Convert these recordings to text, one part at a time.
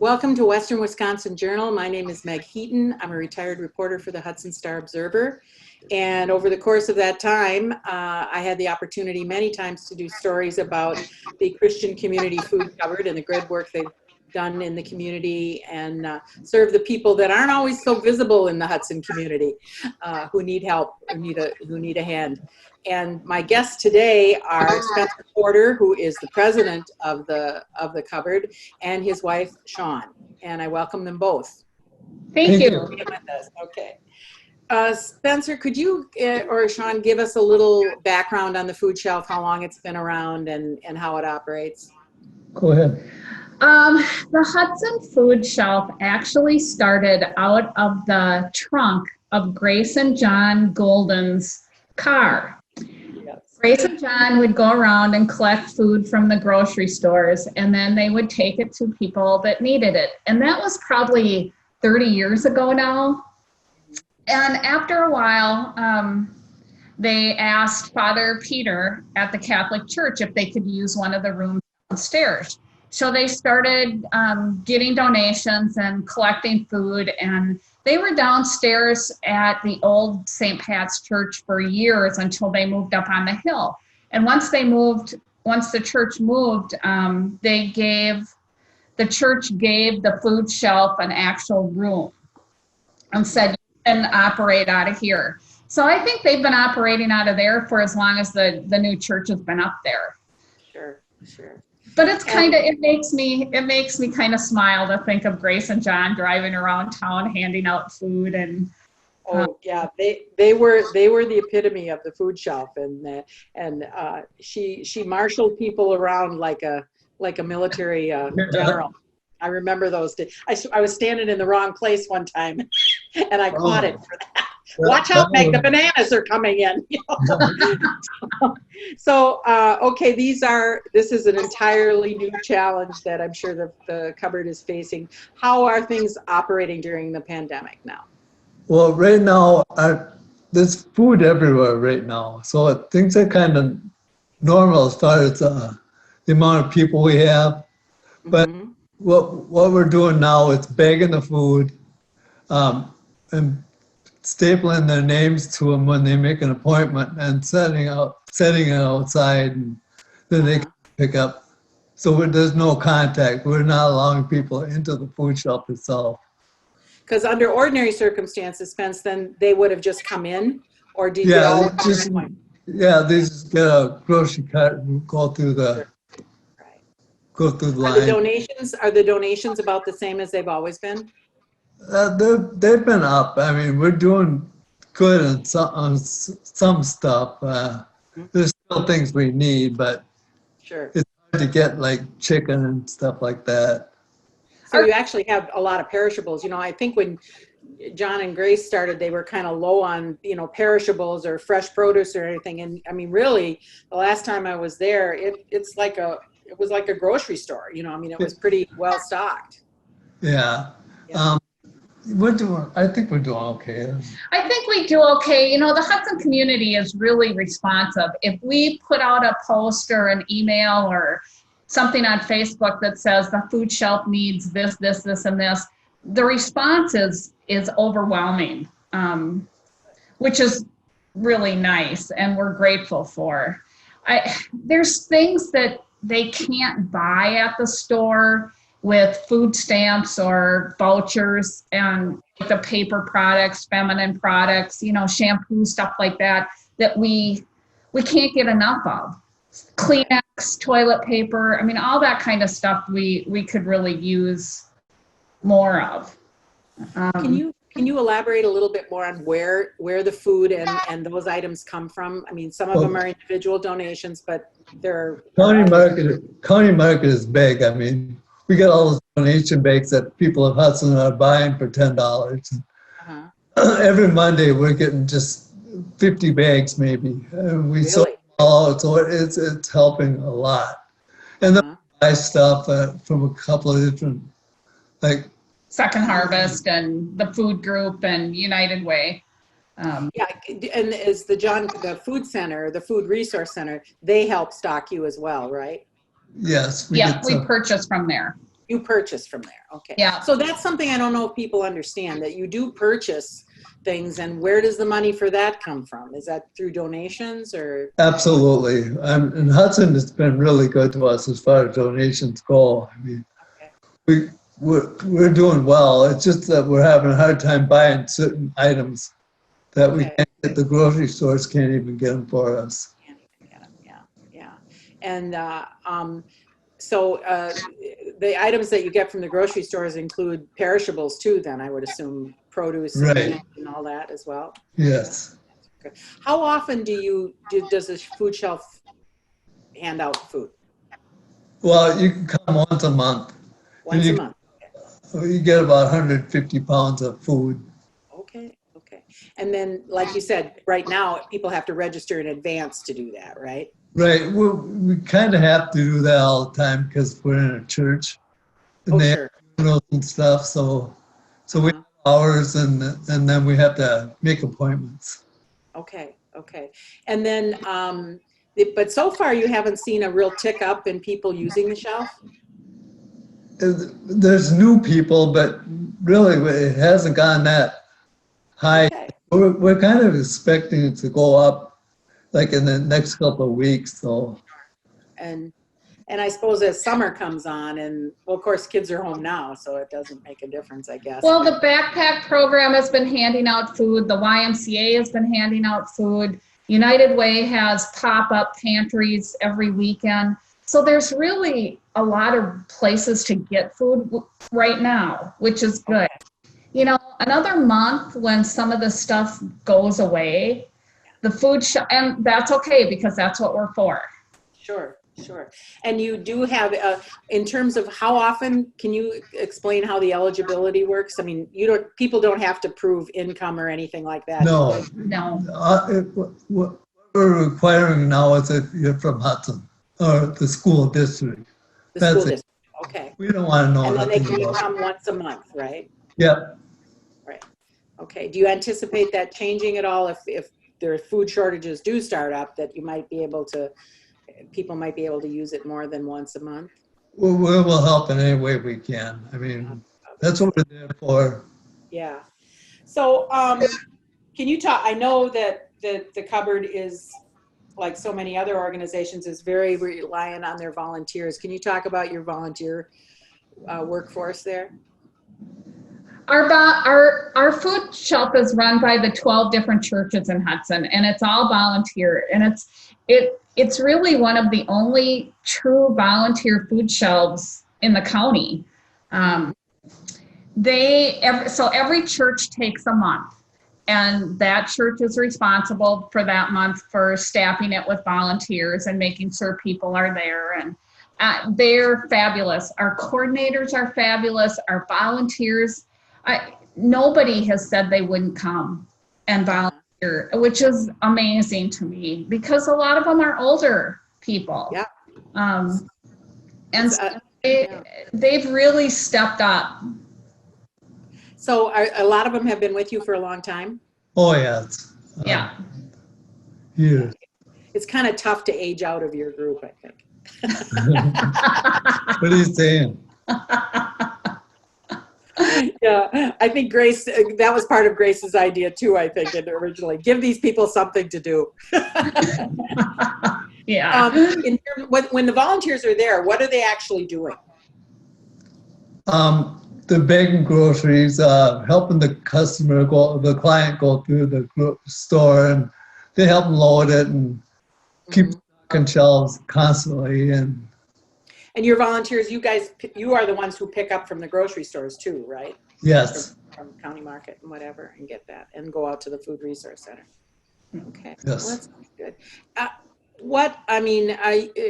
Welcome to Western Wisconsin Journal. My name is Meg Heaton. I'm a retired reporter for the Hudson Star-Observer. And over the course of that time, I had the opportunity many times to do stories about the Christian community food cupboard and the good work they've done in the community and serve the people that aren't always so visible in the Hudson community, who need help, who need a hand. And my guests today are Spencer Porter, who is the president of the cupboard, and his wife Shawn. And I welcome them both. Thank you. Okay. Spencer, could you or Shawn give us a little background on the food shelf, how long it's been around and how it operates? Go ahead. The Hudson Food Shelf actually started out of the trunk of Grace and John Golden's car. Yes. Grace and John would go around and collect food from the grocery stores, and then they would take it to people that needed it. And that was probably 30 years ago now. And after a while, they asked Father Peter at the Catholic Church if they could use one of the rooms downstairs. So they started getting donations and collecting food, and they were downstairs at the old St. Pat's Church for years until they moved up on the hill. And once the church moved, the church gave the food shelf an actual room and said, you can operate out of here. So I think they've been operating out of there for as long as the new church has been up there. Sure. But it's it makes me kind of smile to think of Grace and John driving around town handing out food and. Yeah, they were the epitome of the food shelf, and she marshaled people around like a military general. I remember those days. I was standing in the wrong place one time, and I caught it for that. Watch out, Meg, the bananas are coming in. So, okay, this is an entirely new challenge that I'm sure the cupboard is facing. How are things operating during the pandemic now? Well, right now, there's food everywhere right now. So things are kind of normal as far as the amount of people we have. But what we're doing now is bagging the food and stapling their names to them when they make an appointment and setting it outside, and then they can pick up. So there's no contact. We're not allowing people into the food shelf itself. Because under ordinary circumstances, Spence, then they would have just come in, or did they just get a grocery cart and go through the line. Are the donations about the same as they've always been? They've been up. I mean, we're doing good on some stuff. There's still things we need, but it's hard to get like chicken and stuff like that. So you actually have a lot of perishables. I think when John and Grace started, they were kind of low on, perishables or fresh produce or anything. And I mean, really, the last time I was there, it was like a grocery store. It was pretty well stocked. Yeah. I think we're doing okay. I think we do okay. The Hudson community is really responsive. If we put out a post or an email or something on Facebook that says the food shelf needs this, and this, the response is overwhelming, which is really nice, and we're grateful for. There's things that they can't buy at the store with food stamps or vouchers, and the paper products, feminine products, shampoo, stuff like that we can't get enough of. Kleenex, toilet paper, all that kind of stuff we could really use more of. Can you elaborate a little bit more on where the food and those items come from? Some of them are individual donations, but they're county market is big. We get all those donation bags that people of Hudson are buying for $10. Every Monday we're getting just 50 bags maybe. And we sort them all out, so it's helping a lot. And then we buy stuff from a couple of different, like Second Harvest and the Food Group and United Way. And is the food center, the food resource center, they help stock you as well, right? Yes. We purchase from there. You purchase from there. Okay. Yeah. So that's something I don't know if people understand, that you do purchase things, and where does the money for that come from? Is that through donations or? Absolutely. And Hudson has been really good to us as far as donations go. I mean, Okay. we're doing well. It's just that we're having a hard time buying certain items that we Okay. can't get. The grocery stores can't even get them for us. Can't even get 'em. Yeah. And so the items that you get from the grocery stores include perishables too, then I would assume produce and Right. meat and all that as well. Yes. Okay. How often does the food shelf hand out food? Well, you can come once a month. Once you, a month. You get about 150 pounds of food. Okay. And then, like you said, right now, people have to register in advance to do that, right? Right. We kind of have to do that all the time because we're in a church and they Sure. have funerals and stuff. So we have hours and then we have to make appointments. Okay. And then, but so far you haven't seen a real tick up in people using the shelf? There's new people, but really it hasn't gone that high. Okay. We're kind of expecting it to go up like in the next couple of weeks. So. And I suppose as summer comes on, and well, of course, kids are home now, so it doesn't make a difference, I guess. Well, the backpack program has been handing out food. The YMCA has been handing out food. United Way has pop-up pantries every weekend. So there's really a lot of places to get food right now, which is good. You know, another month when some of the stuff goes away, the food and that's okay because that's what we're for. Sure. And you do have, in terms of how often, can you explain how the eligibility works? I mean, people don't have to prove income or anything like that. No. What we're requiring now is that you're from Hudson or the school district. The school district. Okay. We don't want to know. And then they nothing can about come once a month, right? Yep. Right. Okay. Do you anticipate that changing at all if their food shortages do start up, that people might be able to use it more than once a month? We will help in any way we can. I mean, that's what we're there for. Yeah. So can you talk, I know that the cupboard is, like so many other organizations, is very reliant on their volunteers. Can you talk about your volunteer workforce there? Our food shelf is run by the 12 different churches in Hudson, and it's all volunteer. And it's really one of the only true volunteer food shelves in the county. So every church takes a month, and that church is responsible for that month for staffing it with volunteers and making sure people are there. And they're fabulous. Our coordinators are fabulous. Our volunteers, nobody has said they wouldn't come and volunteer, which is amazing to me because a lot of them are older people. Yeah. And they've really stepped up. So a lot of them have been with you for a long time? Oh, yeah. Yeah. Years. It's kind of tough to age out of your group, I think. What are you saying? Yeah, I think Grace, that was part of Grace's idea too, I think, originally. Give these people something to do. Yeah. When the volunteers are there, what are they actually doing? They're bagging groceries, helping the client go through the store, and they help them load it and keep stocking shelves constantly. And your volunteers, you are the ones who pick up from the grocery stores too, right? yes. From County Market and whatever, and get that, and go out to the Food Resource Center. Okay, Yes. well, that's good.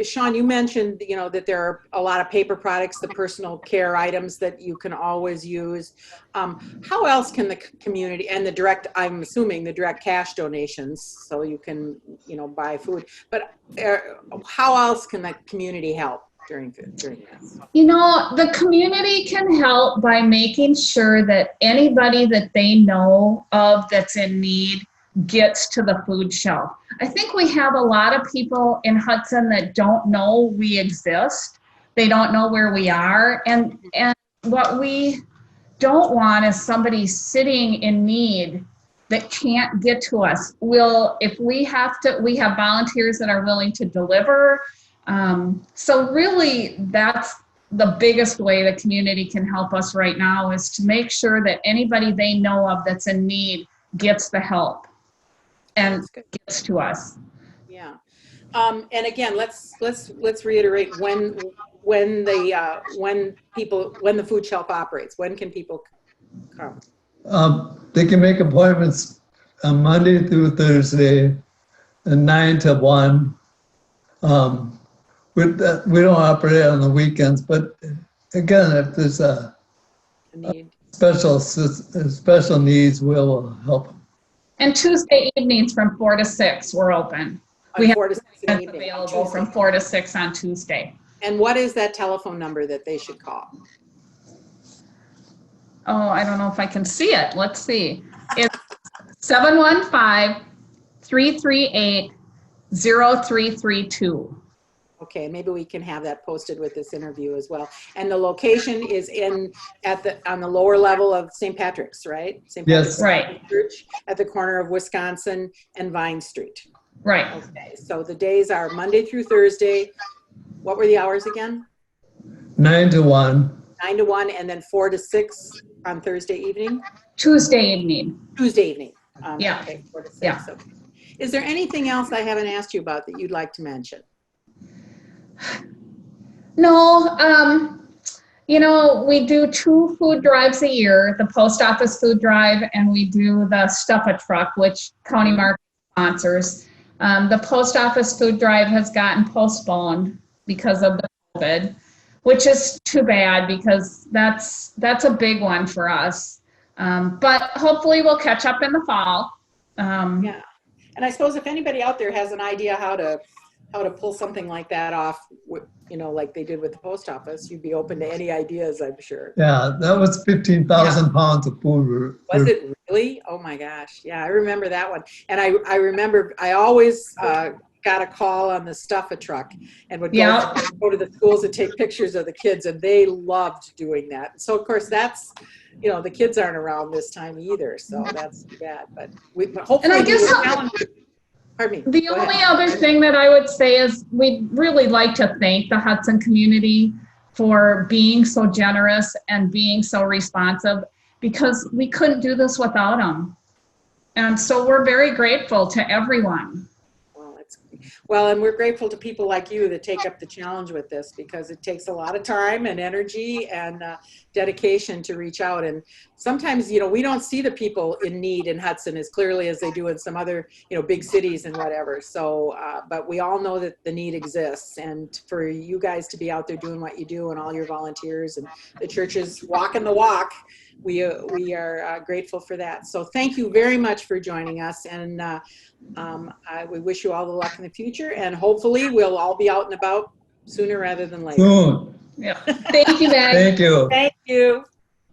Shawn, you mentioned, that there are a lot of paper products, the personal care items that you can always use. How else can the community, and I'm assuming the direct cash donations, so you can, buy food, but how else can the community help during this? The community can help by making sure that anybody that they know of that's in need gets to the food shelf. I think we have a lot of people in Hudson that don't know we exist. They don't know where we are. And what we don't want is somebody sitting in need that can't get to us. If we have to, we have volunteers that are willing to deliver. So really, that's the biggest way the community can help us right now, is to make sure that anybody they know of that's in need gets the help and gets to us. Yeah. And again, let's reiterate when the food shelf operates. When can people come? They can make appointments on Monday through Thursday, 9 to 1. We don't operate on the weekends, but again, if there's a need. special needs, we'll help them. And Tuesday evenings from 4 to 6, we're open. We have 4 to 6 in the evening. available from 4 to 6 on Tuesday. And what is that telephone number that they should call? Oh, I don't know if I can see it. Let's see. It's 715-338-0332. Okay, maybe we can have that posted with this interview as well. And the location is on the lower level of St. Patrick's, right? St. Patrick's Yes. Right. Church at the corner of Wisconsin and Vine Street. Right. Okay, so the days are Monday through Thursday. What were the hours again? 9 to 1. 9 to 1, and then 4 to 6 on Thursday evening? Tuesday evening. Tuesday evening. Yeah. Okay, 4 to 6. Yeah. Okay. Is there anything else I haven't asked you about that you'd like to mention? No, we do 2 food drives a year, the post office food drive, and we do the Stuff-A-Truck, which County Market sponsors. The post office food drive has gotten postponed because of the COVID, which is too bad because that's a big one for us. But hopefully we'll catch up in the fall. Yeah. And I suppose if anybody out there has an idea how to pull something like that off, like they did with the post office, you'd be open to any ideas, I'm sure. Yeah, that was 15,000 pounds of food. Was it really? Oh my gosh. Yeah, I remember that one. And I remember I always got a call on the Stuff-A-Truck and would go to the schools and take pictures of the kids, and they loved doing that. So of course that's, the kids aren't around this time either, so that's too bad. But hopefully. And I guess pardon me. The only other thing that I would say is we'd really like to thank the Hudson community for being so generous and being so responsive, because we couldn't do this without them. And so we're very grateful to everyone. Well, and we're grateful to people like you that take up the challenge with this, because it takes a lot of time and energy and dedication to reach out. And sometimes, we don't see the people in need in Hudson as clearly as they do in some other, big cities and whatever. So, but we all know that the need exists. And for you guys to be out there doing what you do, and all your volunteers and the churches walking the walk, we are grateful for that. So thank you very much for joining us. And we wish you all the luck in the future, and hopefully we'll all be out and about sooner rather than later. Soon. Yeah. Thank you, Meg. Thank you. Thank you.